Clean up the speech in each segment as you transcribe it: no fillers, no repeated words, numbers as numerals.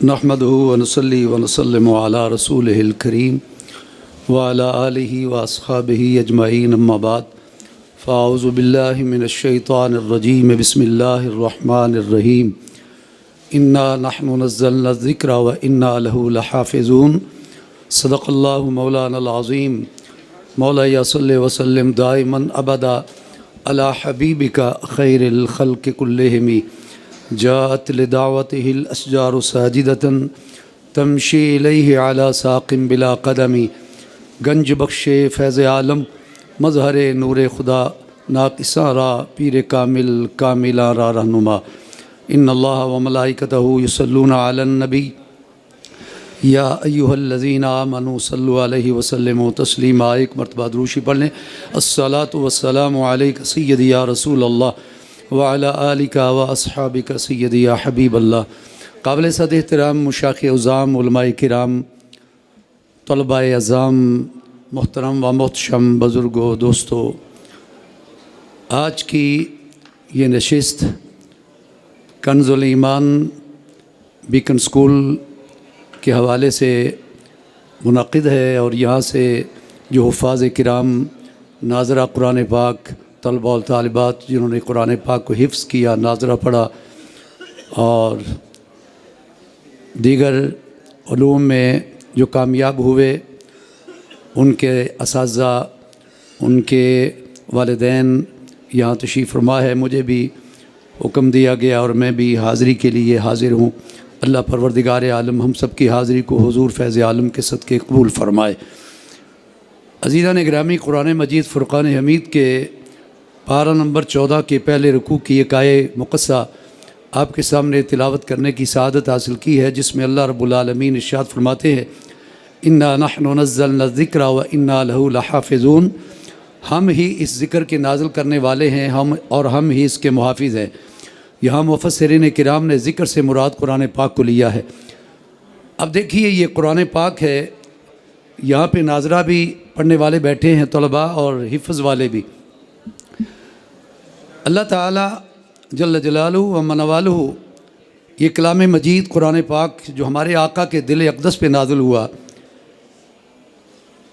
نحمده ونصلي ونسلم على رسوله الكريم وعلى آله وأصحابه أجمعين أما بعد فأعوذ بالله من الشيطان الرجيم بسم الله الرحمن الرحيم إنا نحن نزلنا الذكر وإنا له لحافظون صدق الله مولانا العظيم مولاي صل وسلم دائما أبدا على حبيبك خير الخلق كلهم جاءت لدعوته الأشجار ساجدة تمشي إليه على ساق بلا قدم گنج بخش فیض عالم مظہر نور خدا ناقصاں را پیر کامل کاملاں را رہنما ان اللہ و ملائکتہ یصلون علی النبی یا ایہا الذین آمنوا صلوا علیہ وسلموا تسلیما۔ ایک مرتبہ دروشی پڑھ لیں۔ الصلاۃ والسلام علیک سیدی یا رسول اللہ وعلی آلک و اصحابک سیدی یا حبیب اللہ۔ قابل صد احترام مشایخ عظام، علماء کرام، طلباء اعظام، محترم و محتشم بزرگوں، دوستو، آج کی یہ نشست کنز الایمان بیکن سکول کے حوالے سے منعقد ہے، اور یہاں سے جو حفاظ کرام، ناظرہ قرآن پاک، طلباء و طالبات جنہوں نے قرآن پاک کو حفظ کیا، ناظرہ پڑھا، اور دیگر علوم میں جو کامیاب ہوئے، ان کے اساتذہ، ان کے والدین یہاں تشریف فرما ہے۔ مجھے بھی حکم دیا گیا اور میں بھی حاضری کے لیے حاضر ہوں۔ اللہ پروردگار عالم ہم سب کی حاضری کو حضور فیض عالم کے صدقے قبول فرمائے۔ عزیزان گرامی، قرآن مجید فرقان حمید کے پارہ نمبر 14 کے پہلے رکوع کی ایک آیت مقصہ آپ کے سامنے تلاوت کرنے کی سعادت حاصل کی ہے، جس میں اللہ رب العالمین ارشاد فرماتے ہیں انا نحن نزلنا الذکر وانا لہ لحافظون۔ ہم ہی اس ذکر کے نازل کرنے والے ہیں، ہم ہی اس کے محافظ ہیں۔ یہاں مفسرین کرام نے ذکر سے مراد قرآن پاک کو لیا ہے۔ اب دیکھیے، یہ قرآن پاک ہے، یہاں پہ ناظرہ بھی پڑھنے والے بیٹھے ہیں، طلباء اور حفظ والے بھی۔ اللہ تعالیٰ جل جلالہ و منوالہ، یہ کلام مجید قرآن پاک جو ہمارے آقا کے دل اقدس پہ نازل ہوا،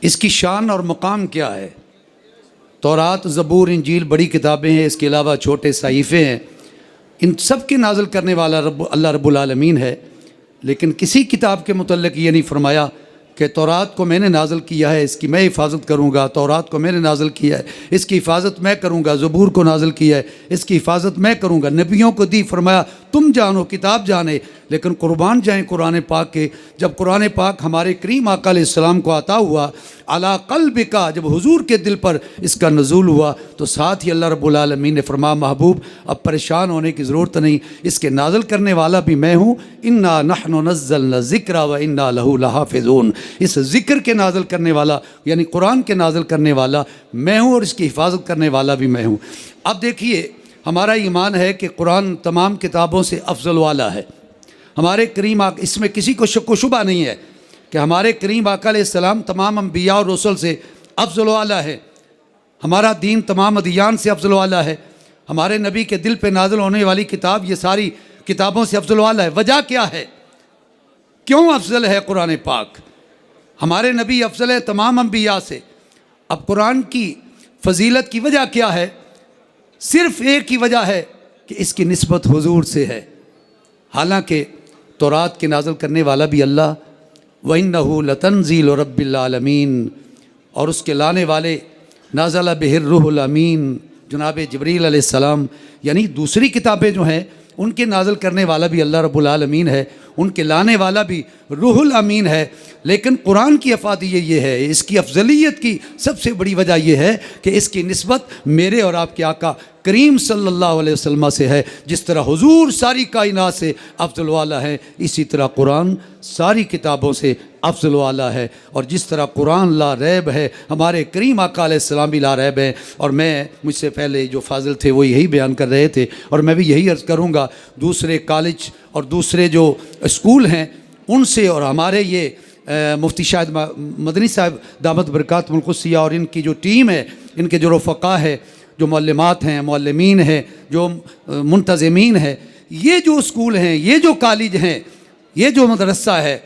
اس کی شان اور مقام کیا ہے؟ تورات، زبور، انجیل بڑی کتابیں ہیں، اس کے علاوہ چھوٹے صحیفے ہیں، ان سب کے نازل کرنے والا اللہ رب العالمین ہے۔ لیکن کسی کتاب کے متعلق یہ نہیں فرمایا کہ تورات کو میں نے نازل کیا ہے، اس کی میں حفاظت کروں گا، تورات کو میں نے نازل کیا ہے، اس کی حفاظت میں کروں گا، زبور کو نازل کیا ہے، اس کی حفاظت میں کروں گا۔ نبیوں کو دی، فرمایا تم جانو، کتاب جانے، لیکن قربان جائیں قرآن پاک کے۔ جب قرآن پاک ہمارے کریم آقا علیہ السلام کو عطا ہوا، علی قلبک، جب حضور کے دل پر اس کا نزول ہوا، تو ساتھ ہی اللہ رب العالمین نے فرمایا محبوب اب پریشان ہونے کی ضرورت نہیں، اس کے نازل کرنے والا بھی میں ہوں۔ انا نحن نزلنا الذکر وانا لہ لحافظون۔ اس ذکر کے نازل کرنے والا یعنی قرآن کے نازل کرنے والا میں ہوں، اور اس کی حفاظت کرنے والا بھی میں ہوں۔ اب دیکھیے، ہمارا ایمان ہے کہ قرآن تمام کتابوں سے افضل والا ہے۔ ہمارے کریم آقا، اس میں کسی کو شک و شبہ نہیں ہے کہ ہمارے کریم آقا علیہ السلام تمام انبیاء اور رسل سے افضل والا ہے۔ ہمارا دین تمام ادیان سے افضل والا ہے۔ ہمارے نبی کے دل پہ نازل ہونے والی کتاب یہ ساری کتابوں سے افضل والا ہے۔ وجہ کیا ہے؟ کیوں افضل ہے قرآن پاک؟ ہمارے نبی افضل ہے تمام انبیاء سے۔ اب قرآن کی فضیلت کی وجہ کیا ہے؟ صرف ایک ہی وجہ ہے کہ اس کی نسبت حضور سے ہے۔ حالانکہ تورات کے نازل کرنے والا بھی اللہ، وَإِنَّهُ لَتَنزِيلُ رَبِّ الْعَالَمِينَ، اور اس کے لانے والے نازل بہ الروح الامین جناب جبریل علیہ السلام، یعنی دوسری کتابیں جو ہیں ان کے نازل کرنے والا بھی اللہ رب العالمین ہے، ان کے لانے والا بھی روح الامین ہے۔ لیکن قرآن کی افادیت یہ ہے، اس کی افضلیت کی سب سے بڑی وجہ یہ ہے کہ اس کی نسبت میرے اور آپ کے آقا کریم صلی اللہ علیہ وسلم سے ہے۔ جس طرح حضور ساری کائنات سے افضل والا ہے، اسی طرح قرآن ساری کتابوں سے افضل والا ہے۔ اور جس طرح قرآن لا ریب ہے، ہمارے کریم آقا علیہ السلام بھی لا ریب ہیں۔ اور مجھ سے پہلے جو فاضل تھے وہ یہی بیان کر رہے تھے، اور میں بھی یہی عرض کروں گا، دوسرے کالج اور دوسرے جو اسکول ہیں ان سے، اور ہمارے یہ مفتی شاہد مدنی صاحب دامت برکاتہم القدسیہ اور ان کی جو ٹیم ہے، ان کے جو رفقا ہے، جو معلمات ہیں، معلمین ہیں، جو منتظمین ہیں، یہ جو اسکول ہیں، یہ جو کالج ہیں، یہ جو مدرسہ ہے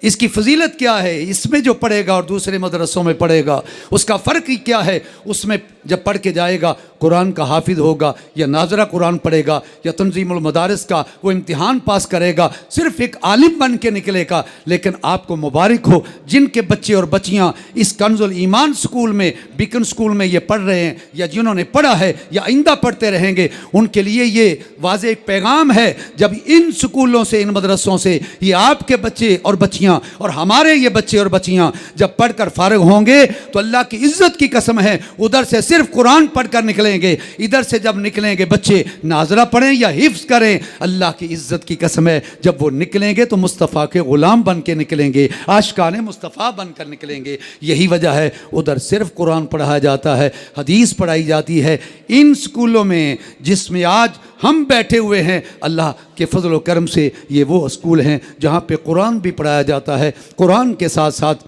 اس کی فضیلت کیا ہے، اس میں جو پڑھے گا اور دوسرے مدرسوں میں پڑھے گا اس کا فرق کیا ہے، اس میں جب پڑھ کے جائے گا قرآن کا حافظ ہوگا یا ناظرہ قرآن پڑھے گا یا تنظیم المدارس کا وہ امتحان پاس کرے گا، صرف ایک عالم بن کے نکلے گا۔ لیکن آپ کو مبارک ہو جن کے بچے اور بچیاں اس کنز الایمان سکول میں، بیکن سکول میں یہ پڑھ رہے ہیں یا جنہوں نے پڑھا ہے یا آئندہ پڑھتے رہیں گے، ان کے لیے یہ واضح ایک پیغام ہے، جب ان سکولوں سے، ان مدرسوں سے یہ آپ کے بچے اور بچیاں اور ہمارے یہ بچے اور بچیاں جب پڑھ کر فارغ ہوں گے تو اللہ کی عزت کی قسم ہے ادھر سے صرف قرآن پڑھ کر نکلیں گے، ادھر سے جب نکلیں گے بچے ناظرہ پڑھیں یا حفظ کریں، اللہ کی عزت کی قسم ہے جب وہ نکلیں گے تو مصطفیٰ کے غلام بن کے نکلیں گے، عاشقان مصطفیٰ بن کر نکلیں گے۔ یہی وجہ ہے ادھر صرف قرآن پڑھایا جاتا ہے، حدیث پڑھائی جاتی ہے۔ ان سکولوں میں جس میں آج ہم بیٹھے ہوئے ہیں، اللہ کے فضل و کرم سے یہ وہ اسکول ہیں جہاں پہ قرآن بھی پڑھایا جاتا ہے، قرآن کے ساتھ ساتھ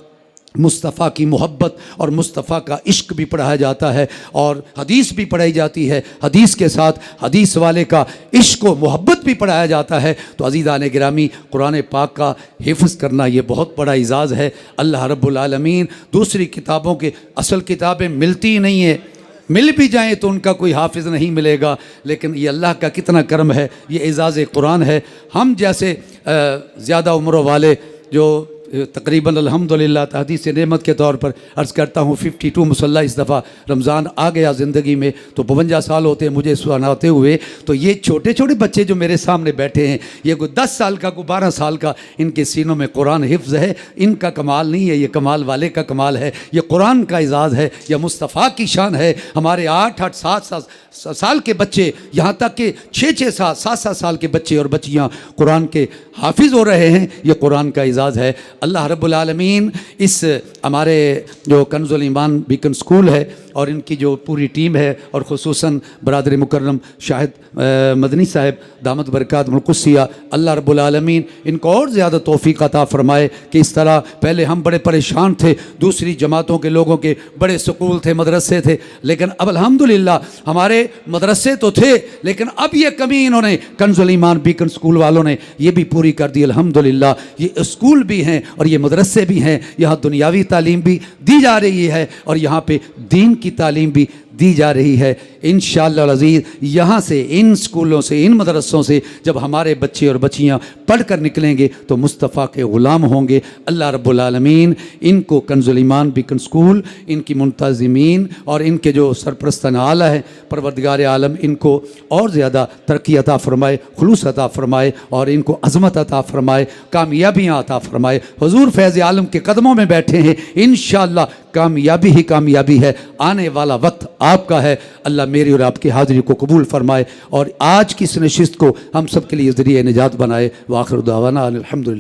مصطفیٰ کی محبت اور مصطفیٰ کا عشق بھی پڑھایا جاتا ہے اور حدیث بھی پڑھائی جاتی ہے، حدیث کے ساتھ حدیث والے کا عشق و محبت بھی پڑھایا جاتا ہے۔ تو عزیزان گرامی، قرآن پاک کا حفظ کرنا یہ بہت بڑا اعزاز ہے۔ اللہ رب العالمین دوسری کتابوں کے اصل کتابیں ملتی نہیں ہیں، مل بھی جائیں تو ان کا کوئی حافظ نہیں ملے گا، لیکن یہ اللہ کا کتنا کرم ہے، یہ اعزاز قرآن ہے۔ ہم جیسے زیادہ عمروں والے جو تقریباً الحمدللہ تحدیث نعمت کے طور پر عرض کرتا ہوں 52 مسلح اس دفعہ رمضان آ گیا زندگی میں، تو 52 سال ہوتے ہیں مجھے سناتے ہوئے۔ تو یہ چھوٹے چھوٹے بچے جو میرے سامنے بیٹھے ہیں، یہ کوئی 10 سال کا کوئی 12 سال کا، ان کے سینوں میں قرآن حفظ ہے۔ ان کا کمال نہیں ہے، یہ کمال والے کا کمال ہے، یہ قرآن کا اعزاز ہے، یہ مصطفیٰ کی شان ہے۔ ہمارے 8 7 سال کے بچے، یہاں تک کہ 6 7 سال کے بچے اور بچیاں قرآن کے حافظ ہو رہے ہیں، یہ قرآن کا اعزاز ہے۔ اللہ رب العالمین اس ہمارے جو کنز الایمان بیکن سکول ہے اور ان کی جو پوری ٹیم ہے، اور خصوصاً برادر مکرم شاہد مدنی صاحب دامت برکات القدسیہ، اللہ رب العالمین ان کو اور زیادہ توفیق عطا فرمائے کہ اس طرح پہلے ہم بڑے پریشان تھے، دوسری جماعتوں کے لوگوں کے بڑے سکول تھے، مدرسے تھے، لیکن اب الحمدللہ ہمارے مدرسے تو تھے، لیکن اب یہ کمی انہوں نے کنز الایمان بیکن سکول والوں نے یہ بھی پوری کر دی الحمدللہ۔ یہ اسکول بھی ہیں اور یہ مدرسے بھی ہیں، یہاں دنیاوی تعلیم بھی دی جا رہی ہے اور یہاں پہ دین کی تعلیم بھی دی جا رہی ہے۔ انشاءاللہ العزیز یہاں سے، ان سکولوں سے، ان مدرسوں سے جب ہمارے بچے اور بچیاں پڑھ کر نکلیں گے تو مصطفیٰ کے غلام ہوں گے۔ اللہ رب العالمین ان کو کنز الایمان بیکن سکول، ان کی منتظمین اور ان کے جو سرپرستان اعلیٰ ہیں، پروردگار عالم ان کو اور زیادہ ترقی عطا فرمائے، خلوص عطا فرمائے اور ان کو عظمت عطا فرمائے، کامیابیاں عطا فرمائے۔ حضور فیض عالم کے قدموں میں بیٹھے ہیں، انشاءاللہ کامیابی ہی کامیابی ہے، آنے والا وقت آپ کا ہے۔ اللہ میری اور آپ کی حاضری کو قبول فرمائے اور آج کی اس نشست کو ہم سب کے لیے ذریعہ نجات بنائے۔ وآخر دعوانا الحمدللہ۔